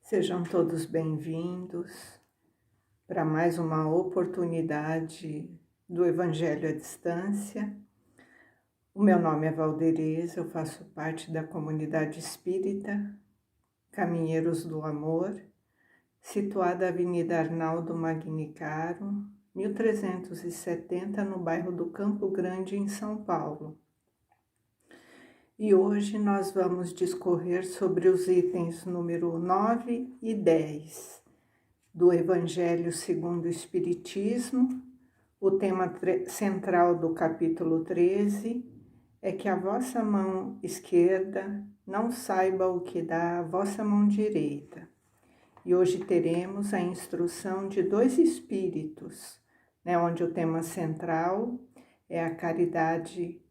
Sejam todos bem-vindos para mais uma oportunidade do Evangelho à Distância. O meu nome é Valdereza, eu faço parte da comunidade espírita Caminheiros do Amor, situada na Avenida Arnaldo Magnicaro, 1370, no bairro do Campo Grande, em São Paulo. E hoje nós vamos discorrer sobre os itens número 9 e 10 do Evangelho segundo o Espiritismo. O tema central do capítulo 13 é que a vossa mão esquerda não saiba o que dá a vossa mão direita. E hoje teremos a instrução de dois espíritos, onde o tema central é a caridade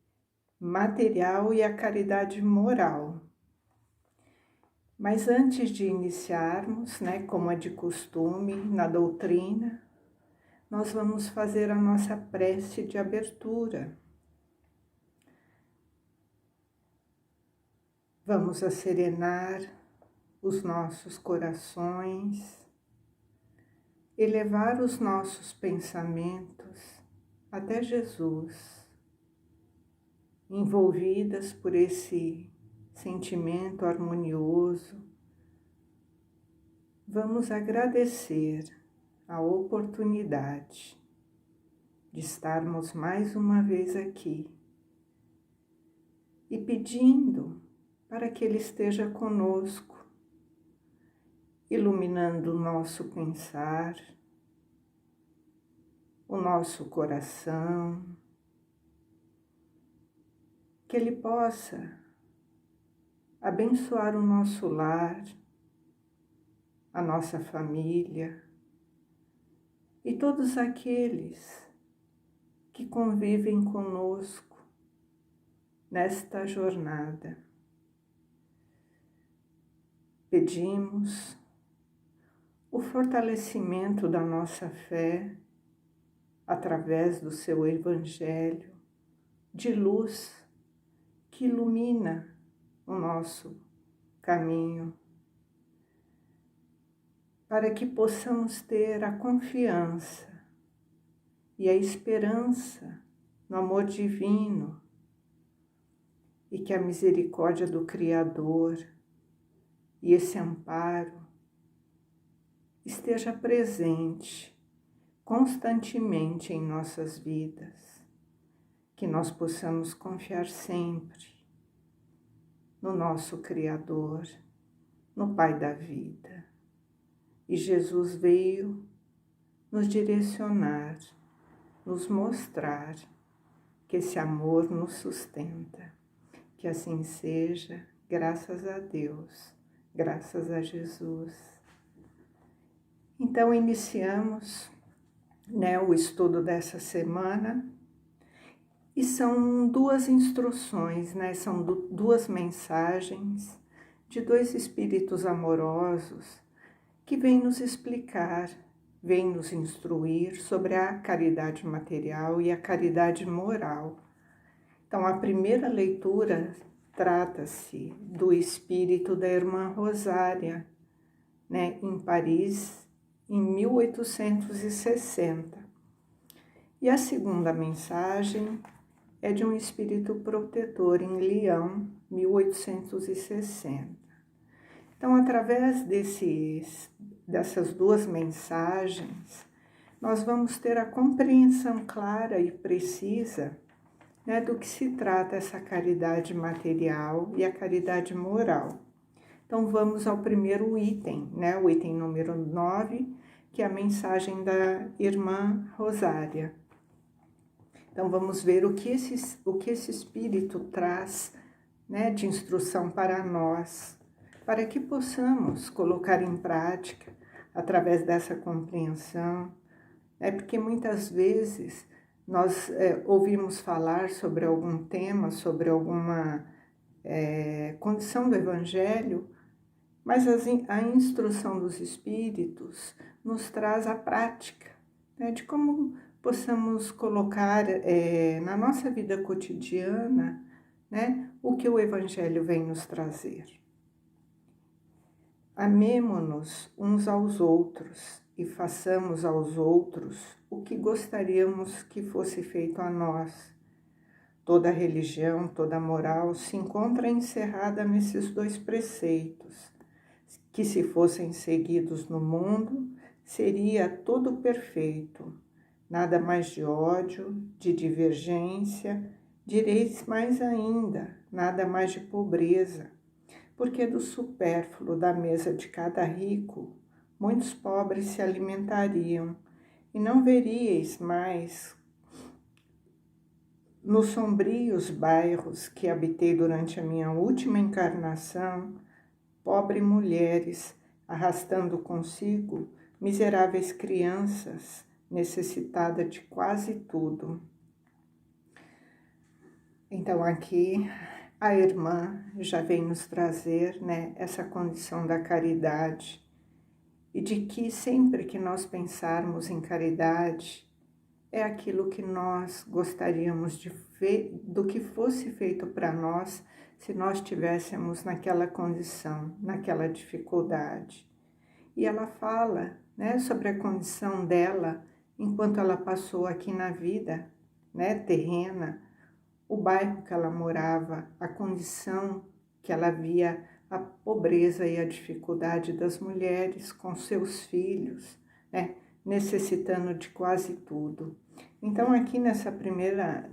material e a caridade moral. Mas antes de iniciarmos, como é de costume na doutrina, nós vamos fazer a nossa prece de abertura. Vamos acerenar os nossos corações, elevar os nossos pensamentos até Jesus, envolvidas por esse sentimento harmonioso. Vamos agradecer a oportunidade de estarmos mais uma vez aqui e pedindo para que Ele esteja conosco, iluminando o nosso pensar, o nosso coração, que Ele possa abençoar o nosso lar, a nossa família e todos aqueles que convivem conosco nesta jornada. Pedimos o fortalecimento da nossa fé através do seu Evangelho de luz que ilumina o nosso caminho, para que possamos ter a confiança e a esperança no amor divino e que a misericórdia do Criador e esse amparo esteja presente constantemente em nossas vidas, que nós possamos confiar sempre no nosso Criador, no Pai da vida. E Jesus veio nos direcionar, nos mostrar que esse amor nos sustenta. Que assim seja, graças a Deus, graças a Jesus. Então iniciamos, o estudo dessa semana e são duas instruções, são duas mensagens de dois espíritos amorosos que vêm nos explicar, vêm nos instruir sobre a caridade material e a caridade moral. Então, a primeira leitura trata-se do espírito da irmã Rosária, em Paris, em 1860. E a segunda mensagem é de um espírito protetor em Lyon, 1860. Então, através dessas duas mensagens, nós vamos ter a compreensão clara e precisa do que se trata essa caridade material e a caridade moral. Então, vamos ao primeiro item, o item número 9, que é a mensagem da irmã Rosária. Então, vamos ver o que esse espírito traz de instrução para nós, para que possamos colocar em prática através dessa compreensão, porque muitas vezes nós ouvimos falar sobre algum tema, sobre alguma condição do Evangelho, mas a instrução dos Espíritos nos traz a prática de como possamos colocar na nossa vida cotidiana o que o Evangelho vem nos trazer. Amemo-nos uns aos outros e façamos aos outros o que gostaríamos que fosse feito a nós. Toda religião, toda moral se encontra encerrada nesses dois preceitos, que se fossem seguidos no mundo, seria todo perfeito. Nada mais de ódio, de divergência, direis mais ainda, nada mais de pobreza, porque do supérfluo da mesa de cada rico, muitos pobres se alimentariam, e não veríeis mais nos sombrios bairros que habitei durante a minha última encarnação, pobres mulheres arrastando consigo miseráveis crianças necessitadas de quase tudo. Então aqui a irmã já vem nos trazer, essa condição da caridade e de que sempre que nós pensarmos em caridade, é aquilo que nós gostaríamos de ver, do que fosse feito para nós se nós estivéssemos naquela condição, naquela dificuldade. E ela fala, sobre a condição dela enquanto ela passou aqui na vida, terrena, o bairro que ela morava, a condição que ela via, a pobreza e a dificuldade das mulheres com seus filhos, necessitando de quase tudo. Então aqui nessa primeira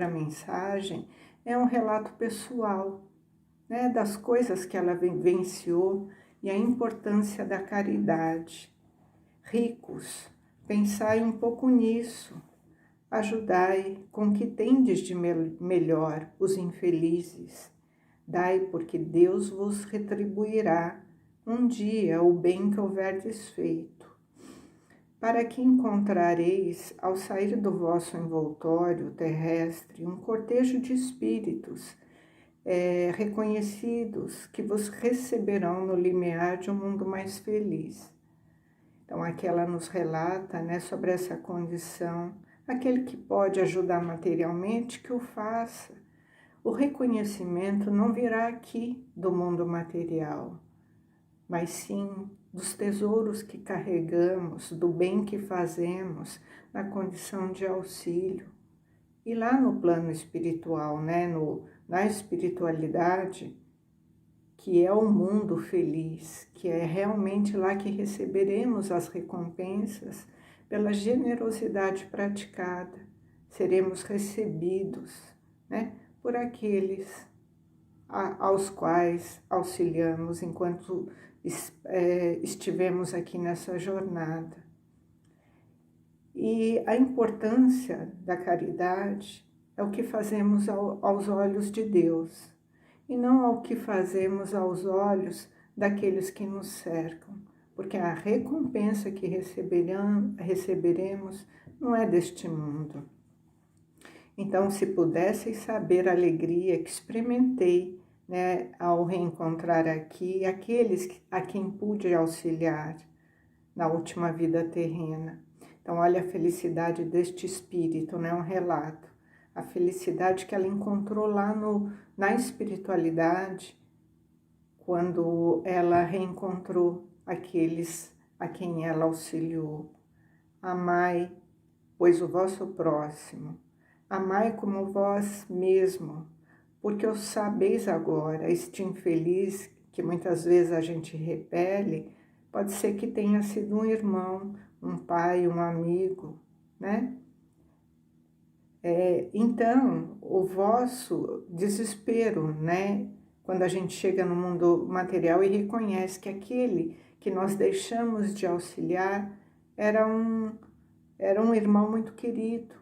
mensagem é um relato pessoal, das coisas que ela vivenciou e a importância da caridade. Ricos, pensai um pouco nisso, ajudai com o que tendes de melhor os infelizes, dai porque Deus vos retribuirá um dia o bem que houverdes feito. Para que encontrareis, ao sair do vosso envoltório terrestre, um cortejo de espíritos reconhecidos que vos receberão no limiar de um mundo mais feliz. Então aqui ela nos relata, sobre essa condição, aquele que pode ajudar materialmente, que o faça. O reconhecimento não virá aqui do mundo material, mas sim dos tesouros que carregamos, do bem que fazemos na condição de auxílio. E lá no plano espiritual, na espiritualidade, que é o mundo feliz, que é realmente lá que receberemos as recompensas pela generosidade praticada, seremos recebidos, por aqueles aos quais auxiliamos enquanto estivemos aqui nessa jornada. E a importância da caridade é o que fazemos aos olhos de Deus, e não ao que fazemos aos olhos daqueles que nos cercam, porque a recompensa que receberemos não é deste mundo. Então, se pudesseis saber a alegria que experimentei, ao reencontrar aqui aqueles a quem pude auxiliar na última vida terrena. Então, olha a felicidade deste espírito, um relato. A felicidade que ela encontrou lá na espiritualidade, quando ela reencontrou aqueles a quem ela auxiliou. Amai, pois, o vosso próximo. Amai como vós mesmo, porque o sabeis agora, este infeliz que muitas vezes a gente repele, pode ser que tenha sido um irmão, um pai, um amigo, Então, o vosso desespero, quando a gente chega no mundo material e reconhece que aquele que nós deixamos de auxiliar era um irmão muito querido,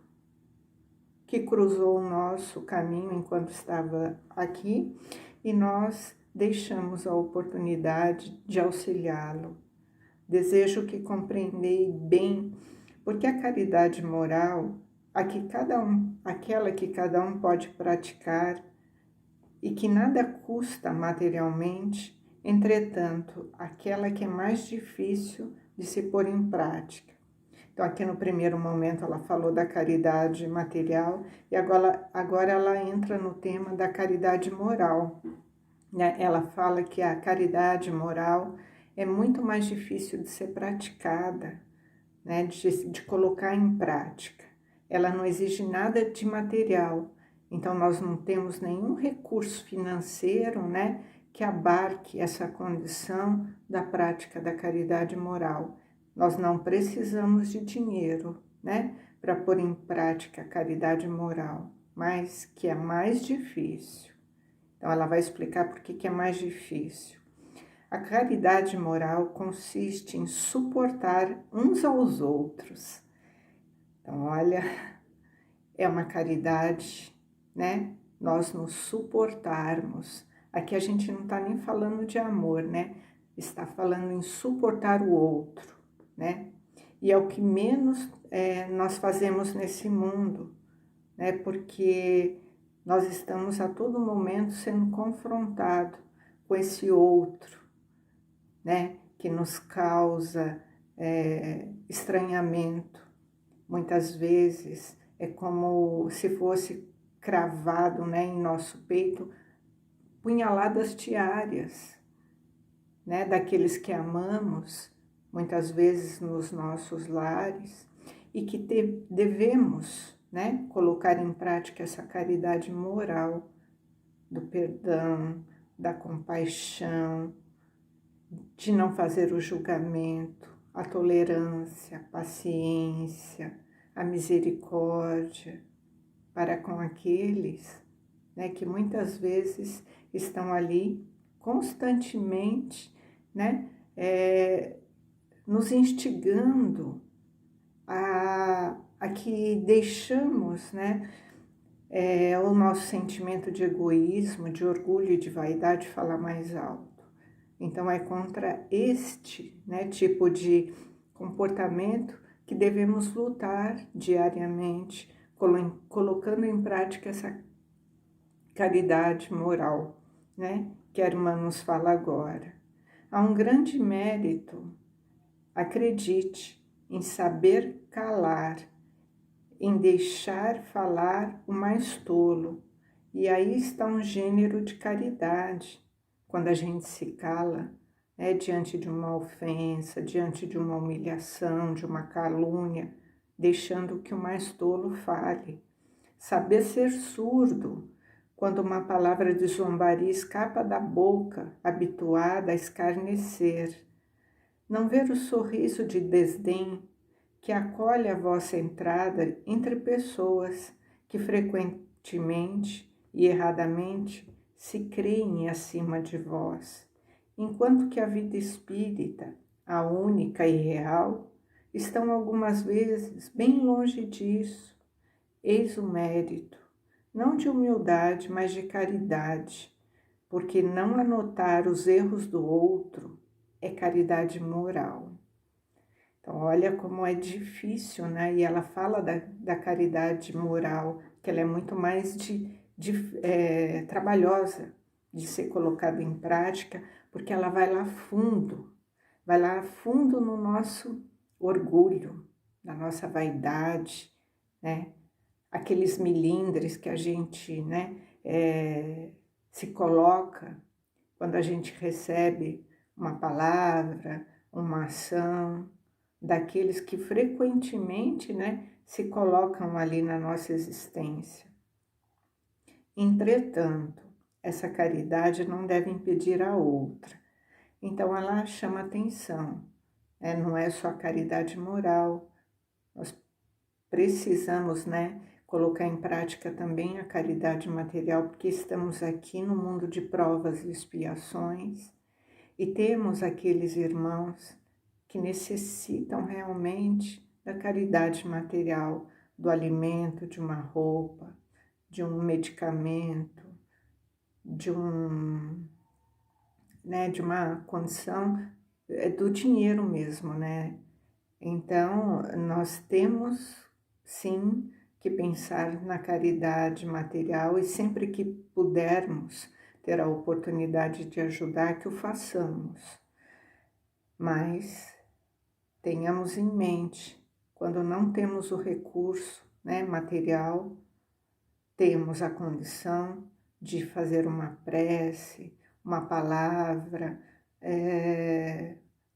que cruzou o nosso caminho enquanto estava aqui e nós deixamos a oportunidade de auxiliá-lo. Desejo que compreendei bem, porque a caridade moral, aquela que cada um pode praticar e que nada custa materialmente, entretanto, aquela que é mais difícil de se pôr em prática. Então, aqui no primeiro momento ela falou da caridade material e agora ela entra no tema da caridade moral. né? Ela fala que a caridade moral é muito mais difícil de ser praticada, né? De colocar em prática. Ela não exige nada de material, então nós não temos nenhum recurso financeiro, né, que abarque essa condição da prática da caridade moral. Nós não precisamos de dinheiro, né, para pôr em prática a caridade moral, mas que é mais difícil. Então ela vai explicar por que é mais difícil. A caridade moral consiste em suportar uns aos outros. Então, olha, é uma caridade, né? Nós nos suportarmos. Aqui a gente não está nem falando de amor, né? Está falando em suportar o outro, né? E é o que menos nós fazemos nesse mundo, né? Porque nós estamos a todo momento sendo confrontados com esse outro, né? Que nos causa estranhamento. Muitas vezes é como se fosse cravado, né, em nosso peito punhaladas diárias, né, daqueles que amamos, muitas vezes nos nossos lares, e que devemos, né, colocar em prática essa caridade moral do perdão, da compaixão, de não fazer o julgamento, a tolerância, a paciência, a misericórdia para com aqueles, né, que muitas vezes estão ali constantemente, né, nos instigando a que deixamos, né, o nosso sentimento de egoísmo, de orgulho e de vaidade falar mais alto. Então, é contra este, né, tipo de comportamento que devemos lutar diariamente, colocando em prática essa caridade moral, né, que a irmã nos fala agora. Há um grande mérito, acredite, em saber calar, em deixar falar o mais tolo. E aí está um gênero de caridade. Quando a gente se cala, diante de uma ofensa, diante de uma humilhação, de uma calúnia, deixando que o mais tolo fale. Saber ser surdo, quando uma palavra de zombaria escapa da boca, habituada a escarnecer. Não ver o sorriso de desdém que acolhe a vossa entrada entre pessoas que frequentemente e erradamente se creem acima de vós, enquanto que a vida espírita, a única e real, estão algumas vezes bem longe disso. Eis o mérito, não de humildade, mas de caridade, porque não anotar os erros do outro é caridade moral. Então, olha como é difícil, né? E ela fala da caridade moral, que ela é muito mais trabalhosa de ser colocada em prática, porque ela vai lá fundo no nosso orgulho, na nossa vaidade, né? Aqueles milindres que a gente, né, se coloca quando a gente recebe uma palavra, uma ação, daqueles que frequentemente, né, se colocam ali na nossa existência. Entretanto, essa caridade não deve impedir a outra. Então, ela chama atenção, né? Não é só a caridade moral, nós precisamos, né, colocar em prática também a caridade material, porque estamos aqui no mundo de provas e expiações e temos aqueles irmãos que necessitam realmente da caridade material, do alimento, de uma roupa, de um medicamento, de de uma condição do dinheiro mesmo, né? Então, nós temos sim que pensar na caridade material e sempre que pudermos ter a oportunidade de ajudar, que o façamos. Mas tenhamos em mente, quando não temos o recurso, né, material, temos a condição de fazer uma prece, uma palavra,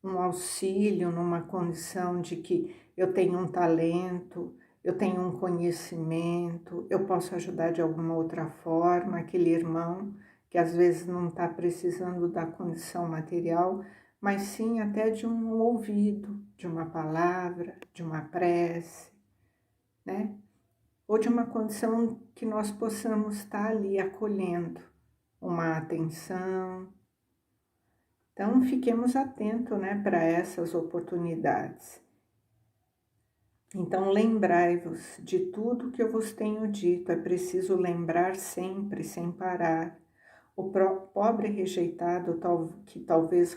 um auxílio numa condição de que eu tenho um talento, eu tenho um conhecimento, eu posso ajudar de alguma outra forma aquele irmão que às vezes não está precisando da condição material, mas sim até de um ouvido, de uma palavra, de uma prece, né? Ou de uma condição que nós possamos estar ali acolhendo uma atenção. Então, fiquemos atentos, né, para essas oportunidades. Então, lembrai-vos de tudo que eu vos tenho dito, é preciso lembrar sempre, sem parar. O pobre rejeitado, que talvez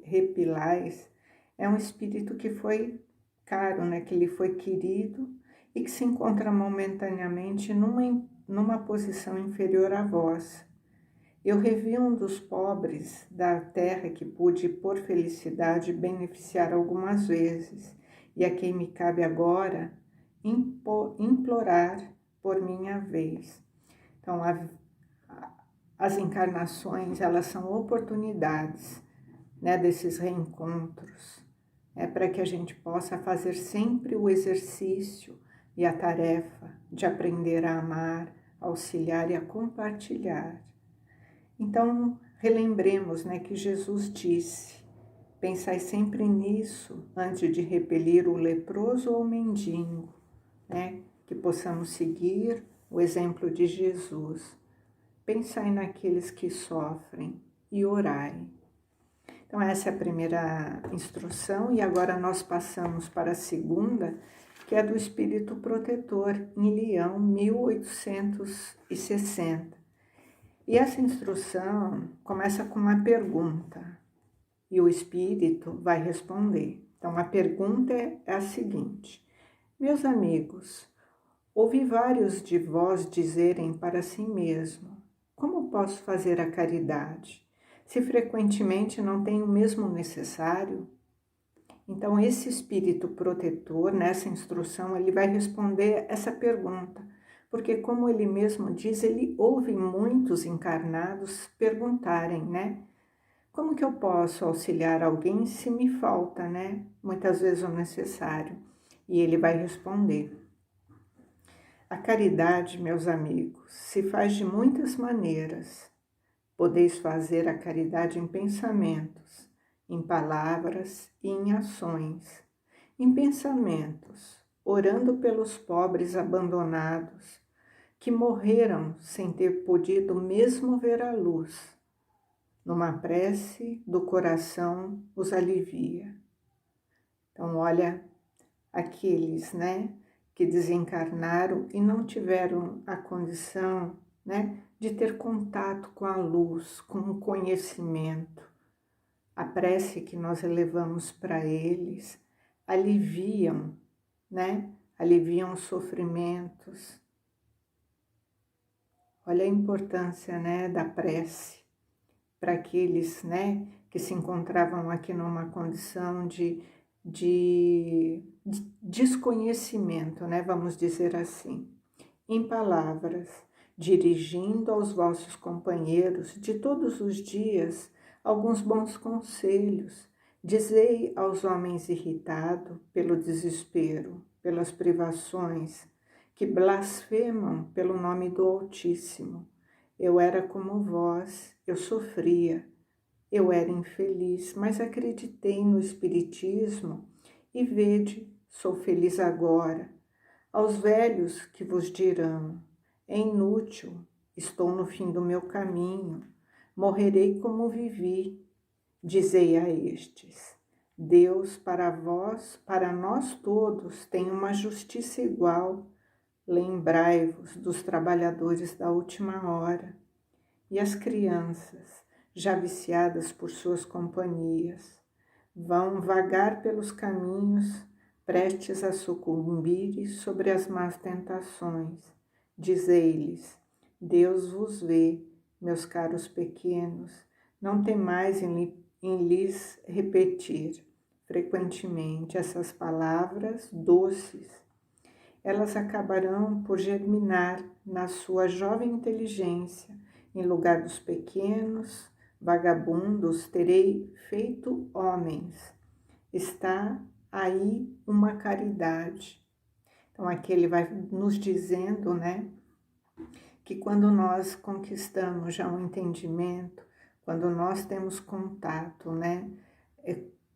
repilais, é um espírito que foi caro, né, que lhe foi querido e que se encontra momentaneamente numa posição inferior à vossa. Eu revi um dos pobres da terra que pude, por felicidade, beneficiar algumas vezes, e a quem me cabe agora implorar por minha vez. Então, as encarnações, elas são oportunidades, né, desses reencontros, para que a gente possa fazer sempre o exercício e a tarefa de aprender a amar, auxiliar e a compartilhar. Então, relembremos, né, que Jesus disse: pensai sempre nisso antes de repelir o leproso ou o mendigo, né? Que possamos seguir o exemplo de Jesus. Pensai naqueles que sofrem e orai. Então, essa é a primeira instrução, e agora nós passamos para a segunda, que é do Espírito Protetor, em Leão, 1860. E essa instrução começa com uma pergunta, e o Espírito vai responder. Então, a pergunta é a seguinte: meus amigos, ouvi vários de vós dizerem para si mesmo: como posso fazer a caridade, se frequentemente não tenho o mesmo necessário? Então, esse Espírito protetor, nessa instrução, ele vai responder essa pergunta, porque, como ele mesmo diz, ele ouve muitos encarnados perguntarem, né? Como que eu posso auxiliar alguém se me falta, né? Muitas vezes o necessário. E ele vai responder: a caridade, meus amigos, se faz de muitas maneiras. Podeis fazer a caridade em pensamentos, em palavras e em ações. Em pensamentos, orando pelos pobres abandonados, que morreram sem ter podido mesmo ver a luz. Numa prece do coração os alivia. Então, olha, aqueles, né, que desencarnaram e não tiveram a condição, né, de ter contato com a luz, com o conhecimento. A prece que nós elevamos para eles aliviam, né, aliviam os sofrimentos. Olha a importância, né, da prece para aqueles, né, que se encontravam aqui numa condição de desconhecimento, né, vamos dizer assim. Em palavras, dirigindo aos vossos companheiros de todos os dias alguns bons conselhos, dizei aos homens irritados pelo desespero, pelas privações, que blasfemam pelo nome do Altíssimo: eu era como vós, eu sofria, eu era infeliz, mas acreditei no Espiritismo e vede, sou feliz agora. Aos velhos que vos dirão: é inútil, estou no fim do meu caminho, morrerei como vivi. Dizei a estes: Deus para vós, para nós todos, tem uma justiça igual. Lembrai-vos dos trabalhadores da última hora. E as crianças, já viciadas por suas companhias, vão vagar pelos caminhos, prestes a sucumbir sobre as más tentações. Dizei-lhes: Deus vos vê, meus caros pequenos, não temais em lhes repetir frequentemente essas palavras doces. Elas acabarão por germinar na sua jovem inteligência, em lugar dos pequenos, vagabundos terei feito homens. Está aí uma caridade. Então aqui ele vai nos dizendo, né, que quando nós conquistamos já um entendimento, quando nós temos contato, né,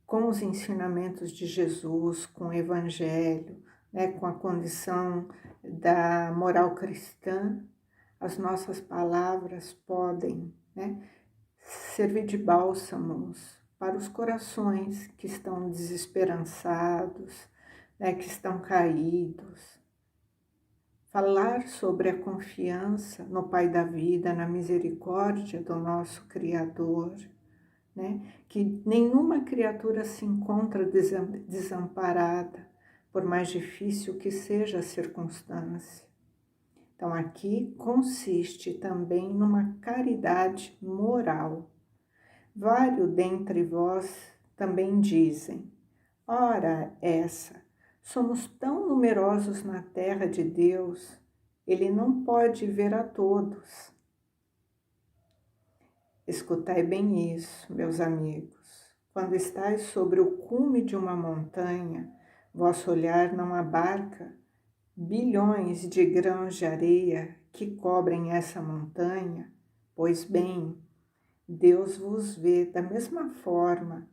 com os ensinamentos de Jesus, com o Evangelho, né, com a condição da moral cristã, as nossas palavras podem, né, servir de bálsamos para os corações que estão desesperançados, né, que estão caídos. Falar sobre a confiança no Pai da vida, na misericórdia do nosso Criador, né? Que nenhuma criatura se encontra desamparada, por mais difícil que seja a circunstância. Então aqui consiste também numa caridade moral. Vários dentre vós também dizem, ora essa, somos tão numerosos na terra de Deus, Ele não pode ver a todos. Escutai bem isso, meus amigos. Quando estáis sobre o cume de uma montanha, vosso olhar não abarca bilhões de grãos de areia que cobrem essa montanha. Pois bem, Deus vos vê da mesma forma.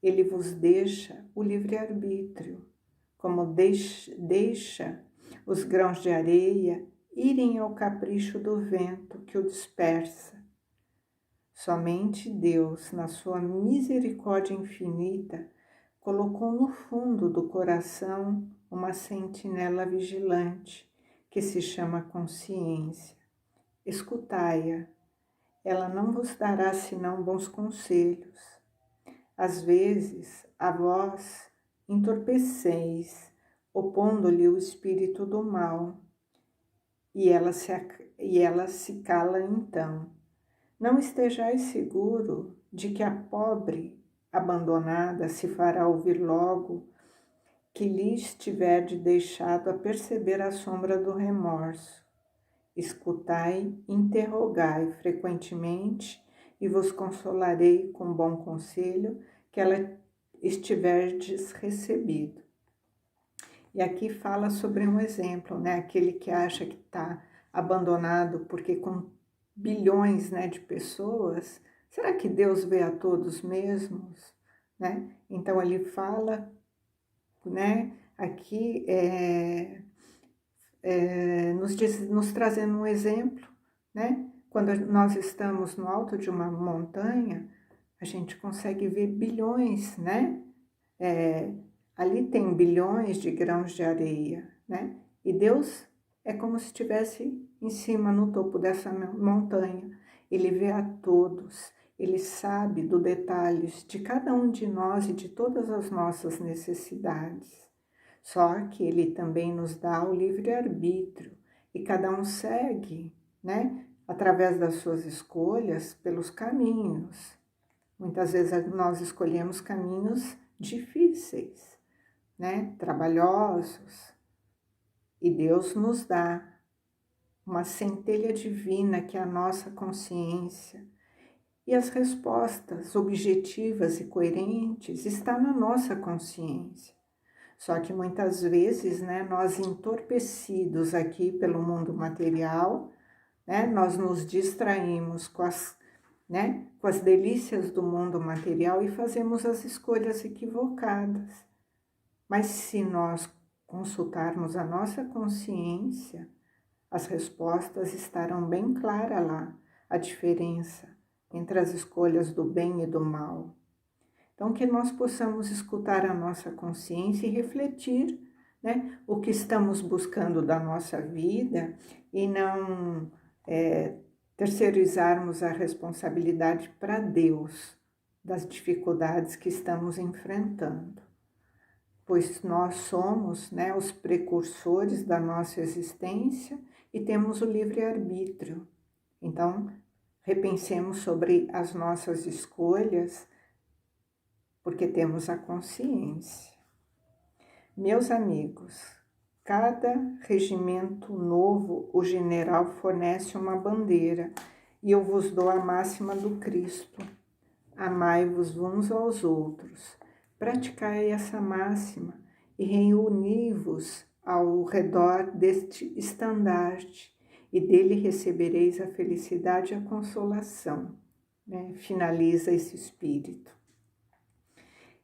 Ele vos deixa o livre-arbítrio, como deixa os grãos de areia irem ao capricho do vento que o dispersa. Somente Deus, na sua misericórdia infinita, colocou no fundo do coração uma sentinela vigilante, que se chama consciência. Escutai-a, ela não vos dará senão bons conselhos. Às vezes, a vós entorpeceis, opondo-lhe o espírito do mal, e ela se cala então. Não estejais seguro de que a pobre abandonada se fará ouvir logo que lhes tiverdes deixado a perceber a sombra do remorso. Escutai, interrogai frequentemente e vos consolarei com bom conselho que ela estiverdes recebido. E aqui fala sobre um exemplo, né? Aquele que acha que está abandonado porque com bilhões, né, de pessoas, será que Deus vê a todos mesmos? Né? Então ele fala, né, aqui nos trazendo um exemplo, né? Quando nós estamos no alto de uma montanha, a gente consegue ver bilhões, né? Ali tem bilhões de grãos de areia, né? E Deus é como se estivesse em cima, no topo dessa montanha. Ele vê a todos, Ele sabe dos detalhes de cada um de nós e de todas as nossas necessidades. Só que Ele também nos dá o livre-arbítrio e cada um segue, né? Através das suas escolhas, pelos caminhos. Muitas vezes nós escolhemos caminhos difíceis, né? Trabalhosos. E Deus nos dá uma centelha divina que é a nossa consciência. E as respostas objetivas e coerentes estão na nossa consciência. Só que muitas vezes, né, nós entorpecidos aqui pelo mundo material, né, nós nos distraímos com as delícias do mundo material e fazemos as escolhas equivocadas. Mas se nós consultarmos a nossa consciência, as respostas estarão bem claras lá, a diferença entre as escolhas do bem e do mal. Então, que nós possamos escutar a nossa consciência e refletir, né, o que estamos buscando da nossa vida e não terceirizarmos a responsabilidade para Deus das dificuldades que estamos enfrentando. Pois nós somos, né, os precursores da nossa existência e temos o livre-arbítrio. Então, repensemos sobre as nossas escolhas, porque temos a consciência. Meus amigos, cada regimento novo, o general fornece uma bandeira E eu vos dou a máxima do Cristo: amai-vos uns aos outros. Praticai essa máxima e reuni-vos ao redor deste estandarte, e dele recebereis a felicidade e a consolação. Né? Finaliza esse espírito.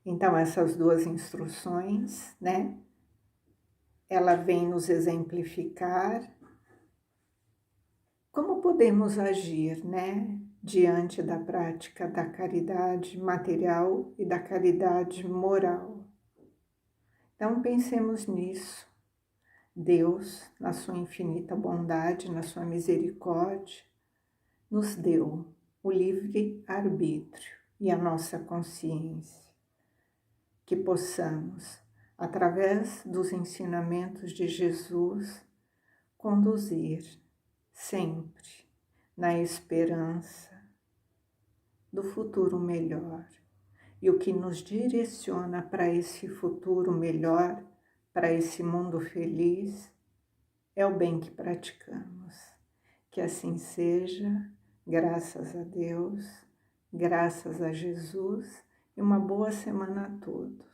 Então, essas duas instruções, né? Ela vem nos exemplificar como podemos agir, né? Diante da prática da caridade material e da caridade moral. Então, pensemos nisso. Deus, na sua infinita bondade, na sua misericórdia, nos deu o livre-arbítrio e a nossa consciência, que possamos, através dos ensinamentos de Jesus, conduzir sempre na esperança do futuro melhor. E o que nos direciona para esse futuro melhor, para esse mundo feliz, é o bem que praticamos. Que assim seja, graças a Deus, graças a Jesus, e uma boa semana a todos.